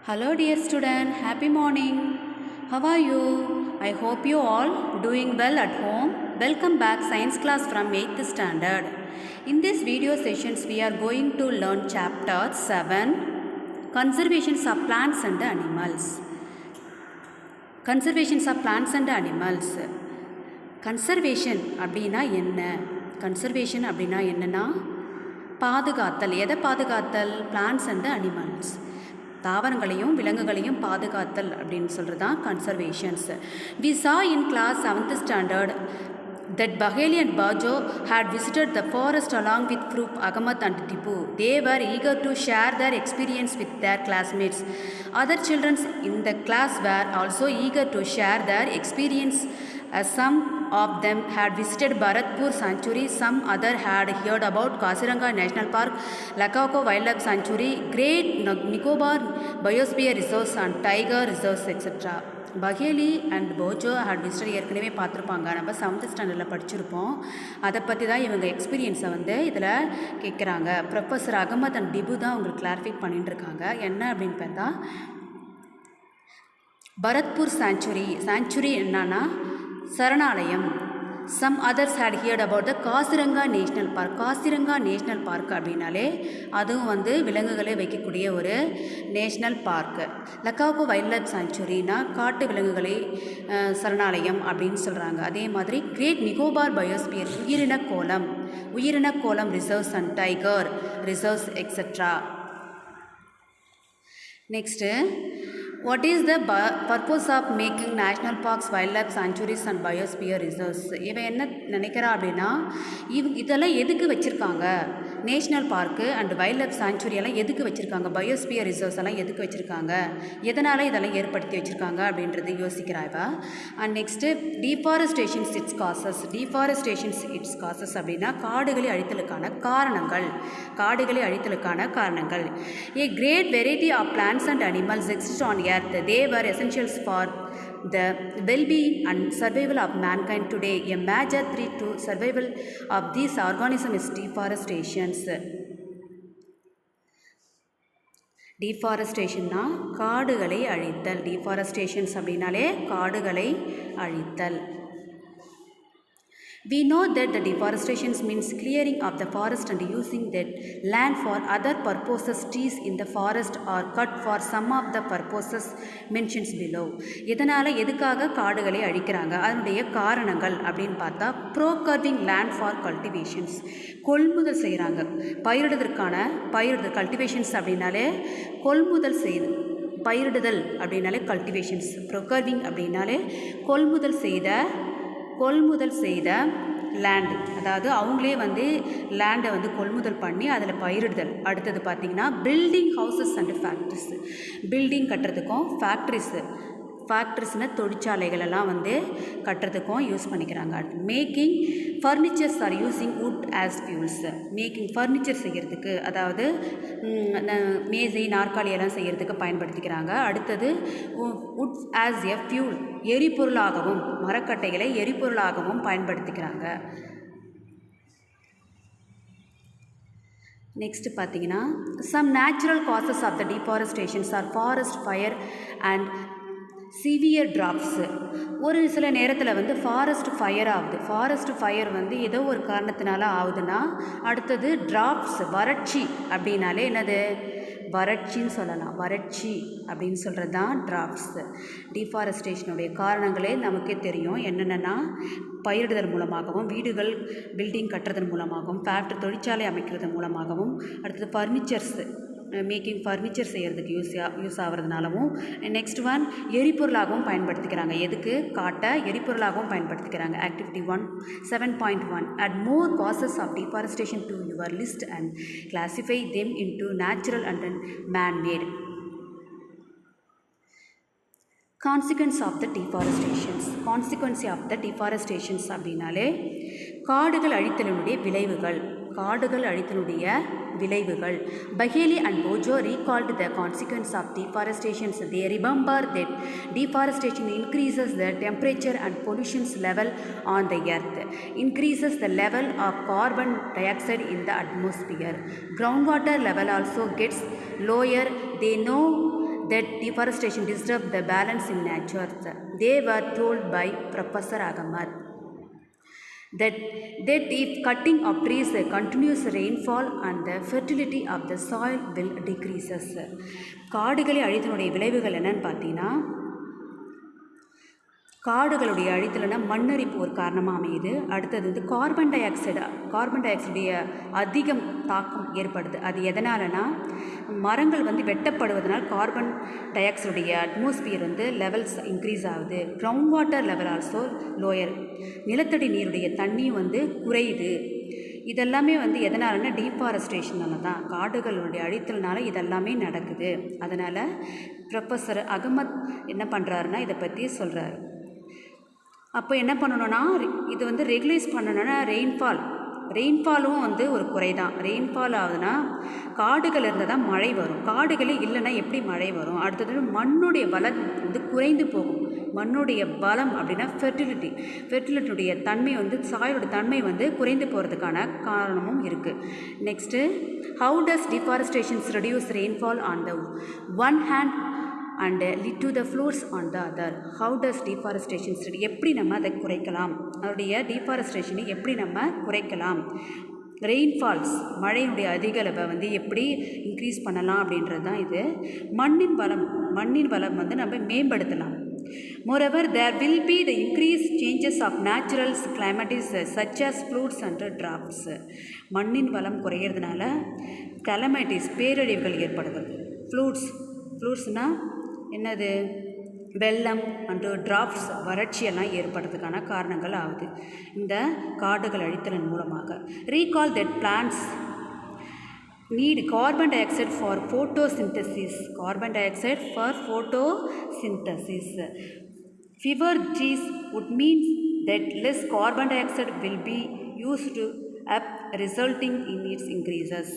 Hello dear student, happy morning. How are you? I hope you all doing well at home. Welcome back science class from 8th standard. In this video sessions we are going to learn chapter 7 Conservations of Plants and Animals. Conservations of Plants and Animals. Conservation அப்படினா என்ன? Conservation அப்படினா என்னன்னா பாதுகாத்தல். எதை பாதுகாத்தல்? Plants and Animals. தாவரங்களையும் விலங்குகளையும் பாதுகாத்தல் அப்படின்னு சொல்கிறது தான் conservations. We saw in class 7th standard that Bagheli and Bajo had visited the forest along with Farooq Ahmad and Tipu. They were eager to share their experience with their classmates. Other children in the class were also eager to share their experience. Some of them had visited Bharatpur Sanctuary, some other had heard about Kaziranga National Park, Lakauko Wildlife Sanctuary, Great Nicobar Biosphere Reserves and Tiger Reserves, etc. Paheli and Boojho had visited ஏற்கனவே பார்த்துருப்பாங்க. நம்ம 7th ஸ்டாண்டர்டில் படிச்சிருப்போம். அதை பற்றி தான் இவங்க எக்ஸ்பீரியன்ஸை வந்து இதில் கேட்குறாங்க. ப்ரொஃபஸர் அகமத் அண்ட் டிபு தான் உங்களுக்கு கிளாரிஃபை பண்ணிட்டு இருக்காங்க. என்ன அப்படின்னு பார்த்தா பரத்பூர் சாங்சுரி என்னன்னா சரணாலயம். Some others had heard about the Kaziranga national park. Kaziranga national park அப்படின்னாலே அதுவும் வந்து விலங்குகளை வைக்கக்கூடிய ஒரு நேஷ்னல் பார்க்கு. லக்காகோ வைல்ட் லைஃப் சாங்சுரினா காட்டு விலங்குகளை சரணாலயம் அப்படின்னு சொல்கிறாங்க. அதே மாதிரி கிரேட் நிகோபார் பயோஸ்பியர் உயிரின கோலம் reserves and tiger reserves etcetera. Next, what is the purpose of making national parks, wildlife sanctuaries and biosphere reserves? இவன் என்ன நினைக்கிறா அப்படின்னா இதெல்லாம் எதுக்கு வச்சுருக்காங்க, national park and wild life sanctuary எல்லாம் எதுக்கு வச்சுருக்காங்க, பயோஸ்பியர் ரிசர்வ்ஸ் எல்லாம் எதுக்கு வச்சுருக்காங்க, எதனால் இதெல்லாம் ஏற்படுத்தி வச்சுருக்காங்க அப்படின்றது யோசிக்கிறாய்வா. And next deforestations its causes அப்படின்னா காடுகளை அழித்தலுக்கான காரணங்கள். A great variety of plants and animals exist on earth. They were essentials for the well-being and survival of mankind today. A major threat to survival of these organisms is deforestation. காடுகளை அழித்தல். deforestations அப்படின்னாலே காடுகளை அழித்தல். We know that the deforestation means clearing of the forest and using that land for other purposes. Trees in the forest are cut for some of the purposes mentioned below. இதனால் எதுக்காக காடுகளை அழிக்கிறாங்க, அதனுடைய காரணங்கள் அப்படின்னு பார்த்தா ப்ரோகர்விங் லேண்ட் ஃபார் கல்டிவேஷன்ஸ், கொள்முதல் செய்கிறாங்க. பயிரிடுதல் cultivations அப்படின்னாலே பயிரிடுதல் அப்படின்னாலே கல்டிவேஷன்ஸ். ப்ரோகர்விங் அப்படின்னாலே கொள்முதல் செய்த லேண்டு, அதாவது அவங்களே வந்து லேண்டை வந்து கொள்முதல் பண்ணி அதில் பயிரிடுதல். அடுத்தது பார்த்திங்கன்னா building houses and factories, building கட்டுறதுக்கும் ஃபேக்ட்ரிஸ்னால் தொழிற்சாலைகளெல்லாம் வந்து கட்டுறதுக்கும் யூஸ் பண்ணிக்கிறாங்க. Making furnitures or using wood as fuels, making furniture செய்கிறதுக்கு, அதாவது மேசை நாற்காலியெல்லாம் செய்கிறதுக்கு பயன்படுத்திக்கிறாங்க. அடுத்தது வுட் ஆஸ் எ ஃபியூல், எரிபொருளாகவும் மரக்கட்டைகளை எரிபொருளாகவும் பயன்படுத்திக்கிறாங்க. நெக்ஸ்ட் பார்த்தீங்கன்னா some natural causes of the deforestations are forest fire and severe droughts. ஒரு சில நேரத்தில் வந்து ஃபாரஸ்ட் ஃபயர் வந்து ஏதோ ஒரு காரணத்தினால ஆகுதுன்னா, அடுத்தது டிராப்ஸ் வறட்சி அப்படின்னாலே என்னது, வறட்சின்னு சொல்லலாம். வறட்சி அப்படின்னு சொல்கிறது தான் டிராப்ஸு. டிஃபாரஸ்டேஷனுடைய காரணங்களே நமக்கே தெரியும் என்னென்னா பயிரிடுதல் மூலமாகவும், வீடுகள் பில்டிங் கட்டுறதன் மூலமாகவும், ஃபேக்ட்ரி தொழிற்சாலை அமைக்கிறது மூலமாகவும், அடுத்தது மேக்கிங் ஃபர்னிச்சர் செய்கிறதுக்கு யூஸ் ஆகிறதுனாலவும், நெக்ஸ்ட் ஒன் எரிபொருளாகவும் பயன்படுத்திக்கிறாங்க. எதுக்கு, காட்டை எரிபொருளாகவும் பயன்படுத்திக்கிறாங்க. Activity 7.1 add more causes of deforestation to your list and classify them into natural and man-made. Consequence of the deforestations அப்படின்னாலே காடுகள் அழித்தலுடைய விளைவுகள். Bagheli and Bojo recalled the consequence of deforestation. They remember that deforestation increases the temperature and pollution level on the earth, increases the level of carbon dioxide in the atmosphere. Groundwater level also gets lower. They know that deforestation disturbs the balance in nature. They were told by Professor Ahmad that if cutting of trees continues rainfall and the fertility of the soil will decreases. காடுகளை அழித்தனுடைய விளைவுகள் என்னன்னு பார்த்தீங்கன்னா, காடுகளுடைய அழித்தலைனா மண்ணரிப்பு ஒரு காரணமாக அமையுது. அடுத்தது வந்து carbon tie ஆக்சைடுடைய அதிகம் தாக்கம் ஏற்படுது. அது எதனாலனா, மரங்கள் வந்து வெட்டப்படுவதனால் கார்பன் டை ஆக்சைடுடைய அட்மாஸ்பியர் வந்து லெவல்ஸ் இன்க்ரீஸ் ஆகுது. Ground water level also lower, நிலத்தடி நீருடைய தண்ணி வந்து குறையுது. இதெல்லாமே வந்து எதனாலனா டீஃபாரஸ்டேஷனால தான், காடுகளுடைய அழித்தல்னால இதெல்லாமே நடக்குது. அதனால் ப்ரொஃபஸர் அகமத் என்ன பண்ணுறாருன்னா இதை பற்றி சொல்கிறாரு. அப்போ என்ன பண்ணணும்னா, இது வந்து ரெகுலைஸ் பண்ணணும்னா ரெயின்ஃபாலும் வந்து ஒரு குறை தான். ரெயின்ஃபால் ஆகுதுன்னா காடுகள் இருந்தால் தான் மழை வரும். காடுகளே இல்லைன்னா எப்படி மழை வரும்? அடுத்தது மண்ணுடைய வளம் வந்து குறைந்து போகும். மண்ணுடைய பலம் அப்படின்னா ஃபெர்டிலிட்டியுடைய தன்மை வந்து சாயோட தன்மை வந்து குறைந்து போகிறதுக்கான காரணமும் இருக்குது. Next, how does deforestations reduce rainfall on the one hand and lead to the floods on the other. How does deforestation எப்படி நம்ம அதை குறைக்கலாம்? அதோடைய டீஃபாரஸ்டேஷனை எப்படி நம்ம குறைக்கலாம்? ரெயின்ஃபால்ஸ், மழையினுடைய அதிக அளவை வந்து எப்படி இன்க்ரீஸ் பண்ணலாம் அப்படின்றது தான் இது. மண்ணின் வளம் வந்து நம்ம மேம்படுத்தலாம். Moreover, there will be the increased changes of natural calamities such as floods and droughts. மண்ணின் வளம் குறையிறதுனால calamities, பேரழிவுகள் ஏற்படுகிறது. ஃப்ளூட்ஸ்னால் என்னது? வெள்ளம் அண்டு டிராஃப்ட்ஸ், வறட்சியெல்லாம் ஏற்படுறதுக்கான காரணங்கள் ஆகுது இந்த காடுகள் அழித்தலின் மூலமாக. Recall that plants need carbon dioxide for photosynthesis. Fewer trees would mean that less carbon dioxide will be used up, resulting in its increases.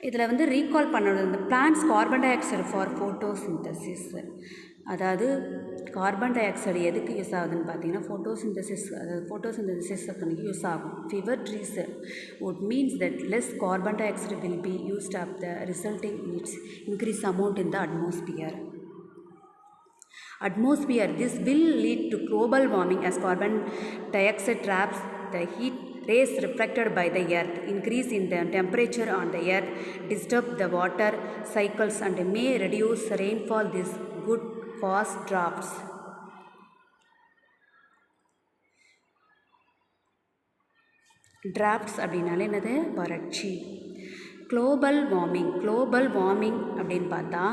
இதில் வந்து ரீகால் பண்ணுறது இந்த plants carbon di oxide for photosynthesis. அதாவது carbon di oxide எதுக்கு use ஆகுதுன்னு பார்த்தீங்கன்னா photosynthesis பண்ணி use ஆகும். Fever trees would means that less carbon dioxide will be used up, the resulting its increased amount in the atmosphere. This will lead to global warming as carbon dioxide traps the heat rays reflected by the earth, increase in the temperature on the earth, disturb the water cycles and may reduce rainfall. This could cause droughts. Droughts அப்படின்னாலே என்னது? வறட்சி. Global warming அப்படின்னு பார்த்தா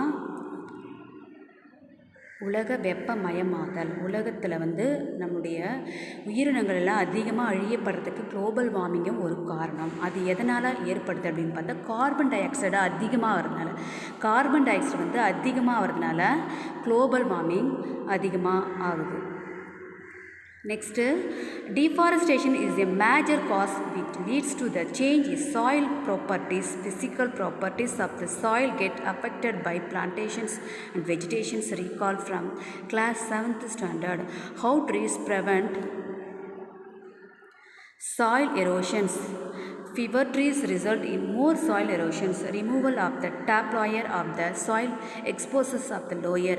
உலக வெப்பமயமாதல். உலகத்தில் வந்து நம்முடைய உயிரினங்கள் எல்லாம் அதிகமாக அழியப்படுறதுக்கு குளோபல் வார்மிங்கும் ஒரு காரணம். அது எதனால் ஏற்படுது அப்படின்னு பார்த்தா கார்பன் டை ஆக்சைடு அதிகமாக வரதுனால. கார்பன் டை ஆக்சைடு வந்து அதிகமாக வரதுனால குளோபல் வார்மிங் அதிகமாக ஆகுது. Next, deforestation is a major cause which leads to the change in soil properties. Physical properties of the soil get affected by plantations and vegetations. Recall from class 7th standard. How trees prevent soil erosions. Fewer trees result in more soil erosions. Removal of the top layer of the soil exposes of the lower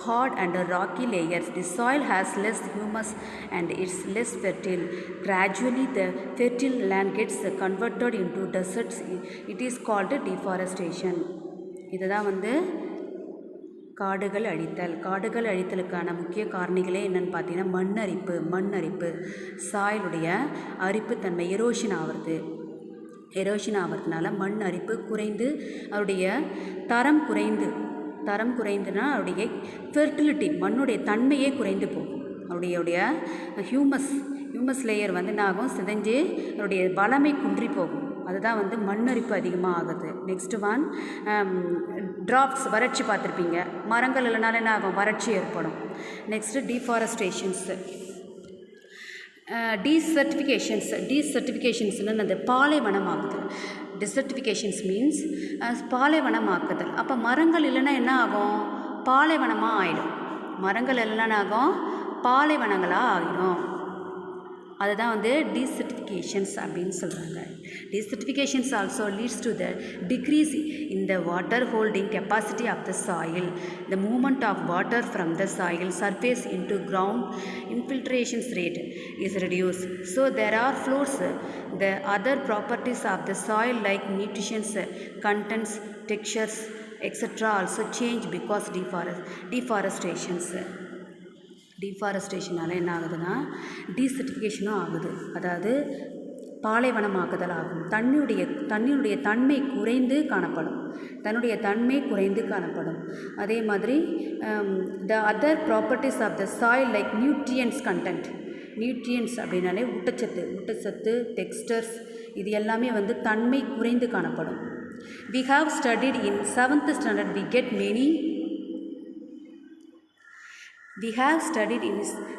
hard and rocky layers. The soil has less humus and it's less fertile. Gradually the fertile land gets converted into deserts. It is called deforestation. இதுதான் வந்து காடுகள் அழித்தலுக்கான முக்கிய காரணிகளே என்னென்னு பார்த்தீங்கன்னா மண்ணரிப்பு, சாயிலுடைய அரிப்புத்தன்மை, erosion ஆகிறதுனால மண் அரிப்பு குறைந்து அதோடைய தரம் குறைந்துனா அவருடைய ஃபெர்டிலிட்டி, மண்ணுடைய தன்மையே குறைந்து போகும். அவருடைய ஹியூமஸ் லேயர் வந்து என்ன ஆகும்? சிதைஞ்சு அவருடைய வளமை குன்றி போகும். அதுதான் வந்து மண்ணரிப்பு அதிகமாக ஆகுது. நெக்ஸ்ட் ஒன், டிராப்ட்ஸ், வறட்சி பார்த்துருப்பீங்க. மரங்கள் இல்லைனால என்ன ஆகும்? வறட்சி ஏற்படும். நெக்ஸ்ட்டு டீசர்டிஃபிகேஷன்ஸ்னு அந்த பாலைவனம் ஆகுது. டிசர்டிஃபிகேஷன்ஸ் மீன்ஸ் பாலைவனமாக்குதல். அப்போ மரங்கள் இல்லைன்னா என்ன ஆகும்? பாலைவனமாக ஆகிடும். மரங்கள் இல்லைன்னா ஆகும்? பாலைவனங்களாக ஆகிடும். அதுதான் வந்து டீசர்டிஃபிகேஷன். desertifications அப்படின்னு சொல்கிறாங்க. Desertifications also leads to the decrease in the water holding capacity of the soil. The movement of water from the soil surface into ground infiltration rate is reduced. So there are flows. The other properties of the soil like nutrition contents, textures, etc. also change because டீஃபாரஸ்டேஷனால் என்ன ஆகுதுன்னா டீசர்டிஃபிகேஷனும் ஆகுது. அதாவது பாலைவனமாக்குதல் ஆகும். தண்ணியுடைய தன்மை குறைந்து காணப்படும். அதே மாதிரி the other properties of the soil like nutrients content. Nutrients அப்படின்னாலே ஊட்டச்சத்து டெக்ஸ்டர்ஸ் இது எல்லாமே வந்து தன்மை குறைந்து காணப்படும். We have studied in 7th standard we get many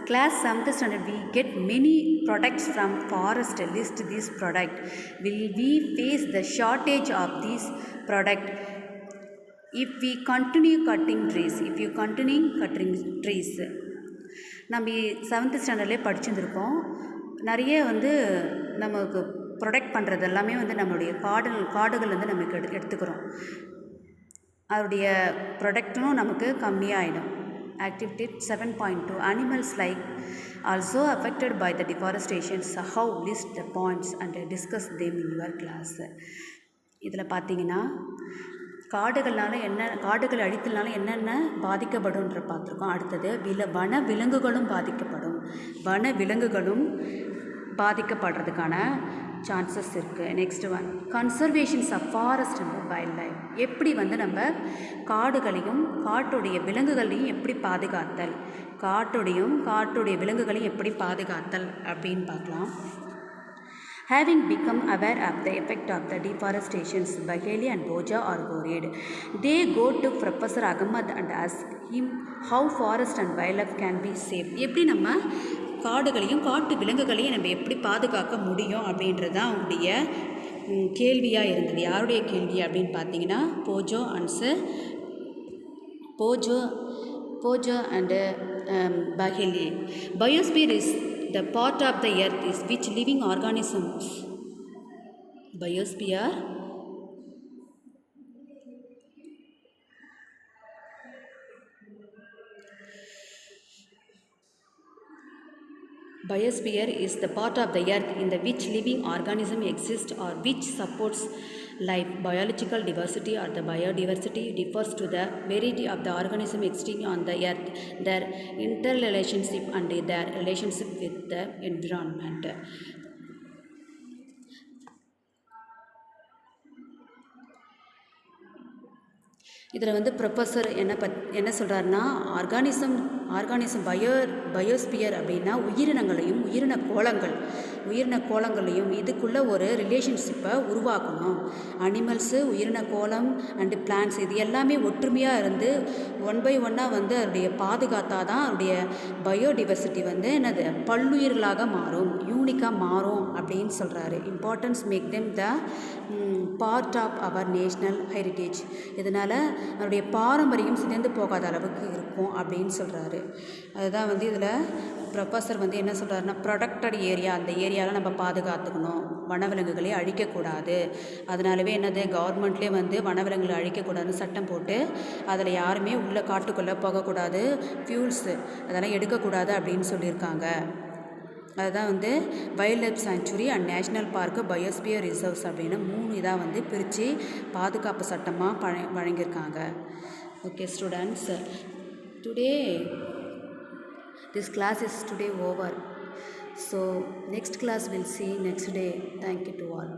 class 7th standard we get many products from forest. List this product. Will we face the shortage of this product if we continue cutting trees? நம்ம 7th ஸ்டாண்டர்ட்லேயே படிச்சுருந்துருப்போம். நிறைய வந்து நமக்கு product பண்ணுறது எல்லாமே வந்து நம்மளுடைய காடுகள் வந்து நமக்கு எடுத்துக்கிறோம். அதோடைய ப்ரொடக்டும் நமக்கு கம்மியாகிடும். Activity 7.2 Animals like also affected by the deforestation. How list the points and discuss them in your class. இதில் பார்த்தீங்கன்னா காடுகள் அழித்தனால என்னென்ன பாதிக்கப்படும்ன்ற பார்த்துருக்கோம். அடுத்தது வனவிலங்குகளும் பாதிக்கப்படுறதுக்கான சான்சஸ் இருக்குது. Next one conservations of forest and wild life. எப்படி வந்து நம்ம காடுகளையும் காட்டுடைய விலங்குகளையும் எப்படி பாதுகாத்தல் அப்படின்னு பார்க்கலாம். Having become aware of the effect of the deforestation, Bagheli and Boja are worried. They go to Professor Ahmad and ask him how forest and wildlife can be saved. எப்படி நம்ம காடுகளையும் காட்டு விலங்குகளையும் நம்ம எப்படி பாதுகாக்க முடியும் அப்படின்றது தான் அவங்களுடைய கேள்வியாக இருந்தது. யாருடைய கேள்வி அப்படின்னு பார்த்தீங்கன்னா Boojho and Paheli. Biosphere is the part of the earth is which living organisms. Biosphere is the part of the earth in the which living organism exists or which supports life. Biological diversity or the biodiversity refers to the variety of the organism existing on the earth, their interrelationship and their relationship with the environment. இதில் வந்து professor என்ன சொல்கிறாருன்னா organism biosphere அப்படின்னா உயிரின கோளங்களையும் இதுக்குள்ளே ஒரு ரிலேஷன்ஷிப்பை உருவாக்கணும். அனிமல்ஸு, உயிரின கோளம் அண்டு பிளான்ட்ஸ் இது எல்லாமே ஒற்றுமையாக இருந்து ஒன் பை ஒன்னாக வந்து அதோடைய பாதுகாத்தா தான் அதோடைய பயோடிவர்சிட்டி வந்து என்னது பல்லுயிர்களாக யூனிக்காக மாறும் அப்படின்னு சொல்கிறாரு. Importance make them the part of our national heritage. இதனால் அதனுடைய பாரம்பரியம் சிதைந்து போகாத அளவுக்கு இருக்கும் அப்படின்னு சொல்கிறாரு. அதுதான் வந்து இதில் ப்ரொஃபஸர் வந்து என்ன சொல்கிறாருன்னா ப்ரொடக்டட் ஏரியா, அந்த ஏரியாவில் நம்ம பாதுகாத்துக்கணும், வனவிலங்குகளை அழிக்கக்கூடாது. அதனாலவே என்னது கவர்மெண்ட்லேயே வந்து வனவிலங்குகளை அழிக்கக்கூடாதுன்னு சட்டம் போட்டு அதில் யாருமே உள்ளே காட்டுக்குள்ளே போகக்கூடாது, ஃபியூல்ஸு அதெல்லாம் எடுக்கக்கூடாது அப்படின்னு சொல்லியிருக்காங்க. அதுதான் வந்து wild life sanctuary and national park biosphere reserves அப்படின்னு 3 இதாக வந்து பிரித்து பாதுகாப்பு சட்டமாக வழங்கியிருக்காங்க. Okay students, today this class is today over. So next class we'll see next day. Thank you to all.